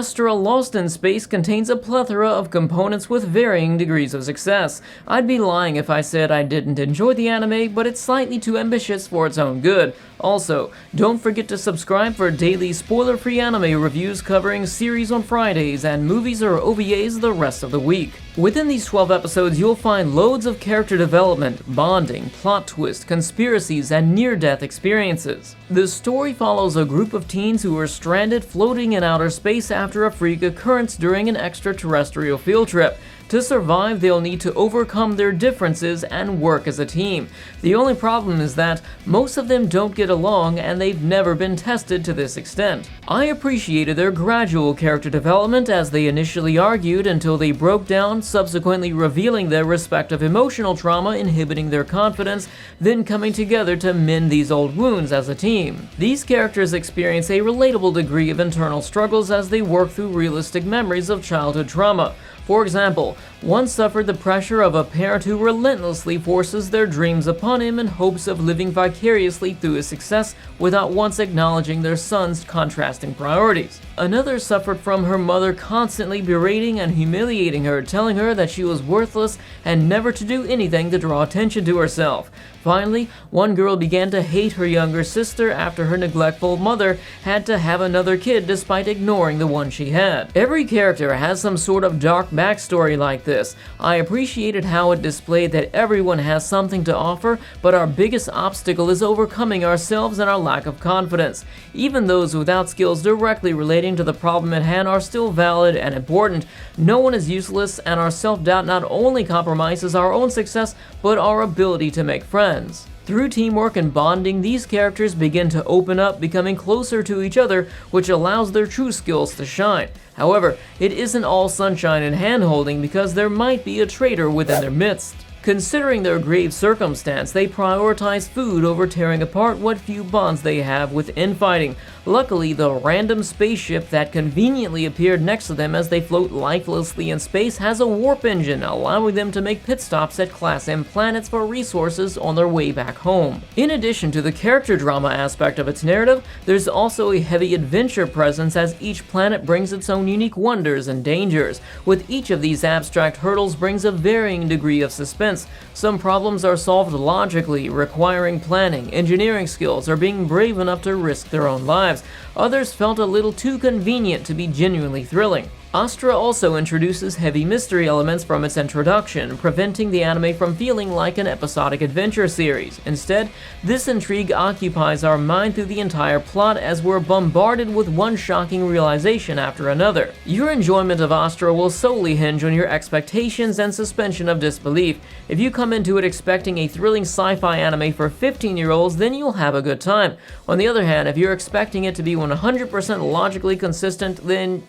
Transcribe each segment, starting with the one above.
Astra Lost in Space contains a plethora of components with varying degrees of success. I'd be lying if I said I didn't enjoy the anime, but it's slightly too ambitious for its own good. Also, don't forget to subscribe for daily spoiler-free anime reviews covering series on Fridays and movies or OVAs the rest of the week. Within these 12 episodes, you'll find loads of character development, bonding, plot twists, conspiracies, and near-death experiences. The story follows a group of teens who are stranded floating in outer space after a freak occurrence during an extraterrestrial field trip. To survive, they'll need to overcome their differences and work as a team. The only problem is that most of them don't get along and they've never been tested to this extent. I appreciated their gradual character development as they initially argued until they broke down, subsequently revealing their respective emotional trauma inhibiting their confidence, then coming together to mend these old wounds as a team. These characters experience a relatable degree of internal struggles as they work through realistic memories of childhood trauma. For example, one suffered the pressure of a parent who relentlessly forces their dreams upon him in hopes of living vicariously through his success without once acknowledging their son's contrasting priorities. Another suffered from her mother constantly berating and humiliating her, telling her that she was worthless and never to do anything to draw attention to herself. Finally, one girl began to hate her younger sister after her neglectful mother had to have another kid despite ignoring the one she had. Every character has some sort of dark backstory like this. I appreciated how it displayed that everyone has something to offer, but our biggest obstacle is overcoming ourselves and our lack of confidence. Even those without skills directly relating to the problem at hand are still valid and important. No one is useless, and our self-doubt not only compromises our own success, but our ability to make friends. Through teamwork and bonding, these characters begin to open up, becoming closer to each other, which allows their true skills to shine. However, it isn't all sunshine and hand-holding because there might be a traitor within their midst. Considering their grave circumstance, they prioritize food over tearing apart what few bonds they have with infighting. Luckily, the random spaceship that conveniently appeared next to them as they float lifelessly in space has a warp engine, allowing them to make pit stops at Class M planets for resources on their way back home. In addition to the character drama aspect of its narrative, there's also a heavy adventure presence as each planet brings its own unique wonders and dangers. With each of these abstract hurdles brings a varying degree of suspense. Some problems are solved logically, requiring planning, engineering skills, or being brave enough to risk their own lives. Others felt a little too convenient to be genuinely thrilling. Astra also introduces heavy mystery elements from its introduction, preventing the anime from feeling like an episodic adventure series. Instead, this intrigue occupies our mind through the entire plot as we're bombarded with one shocking realization after another. Your enjoyment of Astra will solely hinge on your expectations and suspension of disbelief. If you come into it expecting a thrilling sci-fi anime for 15-year-olds, then you'll have a good time. On the other hand, if you're expecting it to be 100% logically consistent, then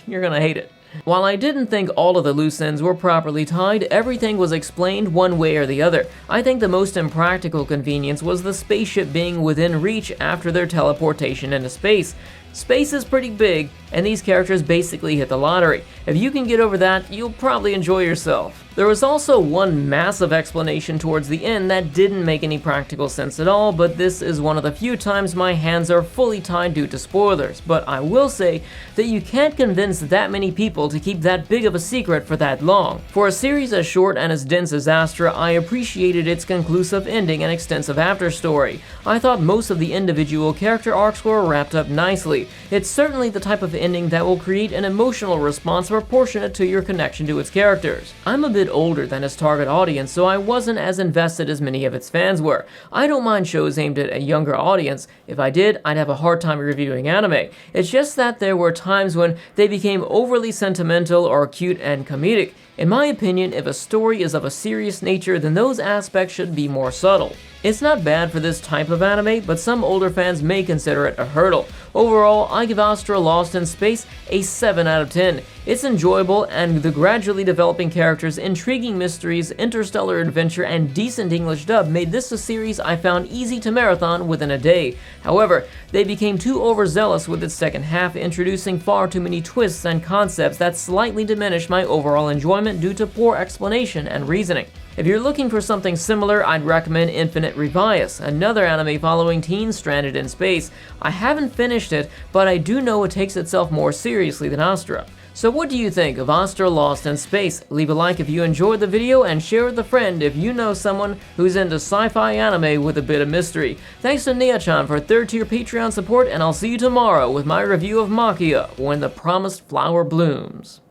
you're gonna hate it. While I didn't think all of the loose ends were properly tied, everything was explained one way or the other. I think the most impractical convenience was the spaceship being within reach after their teleportation into space. Space is pretty big, and these characters basically hit the lottery. If you can get over that, you'll probably enjoy yourself. There was also one massive explanation towards the end that didn't make any practical sense at all, but this is one of the few times my hands are fully tied due to spoilers. But I will say that you can't convince that many people to keep that big of a secret for that long. For a series as short and as dense as Astra, I appreciated its conclusive ending and extensive afterstory. I thought most of the individual character arcs were wrapped up nicely. It's certainly the type of ending that will create an emotional response proportionate to your connection to its characters. I'm a bit older than its target audience, so I wasn't as invested as many of its fans were. I don't mind shows aimed at a younger audience. If I did, I'd have a hard time reviewing anime. It's just that there were times when they became overly sentimental or cute and comedic. In my opinion, if a story is of a serious nature, then those aspects should be more subtle. It's not bad for this type of anime, but some older fans may consider it a hurdle. Overall, I give Astra Lost in Space a 7 out of 10. It's enjoyable, and the gradually developing characters, intriguing mysteries, interstellar adventure, and decent English dub made this a series I found easy to marathon within a day. However, they became too overzealous with its second half, introducing far too many twists and concepts that slightly diminished my overall enjoyment due to poor explanation and reasoning. If you're looking for something similar, I'd recommend Infinite Revius, another anime following teens stranded in space. I haven't finished it, but I do know it takes itself more seriously than Astra. So what do you think of Astra Lost in Space? Leave a like if you enjoyed the video and share with a friend if you know someone who's into sci-fi anime with a bit of mystery. Thanks to Nia-chan for 3rd tier Patreon support, and I'll see you tomorrow with my review of Maquia, When the Promised Flower Blooms.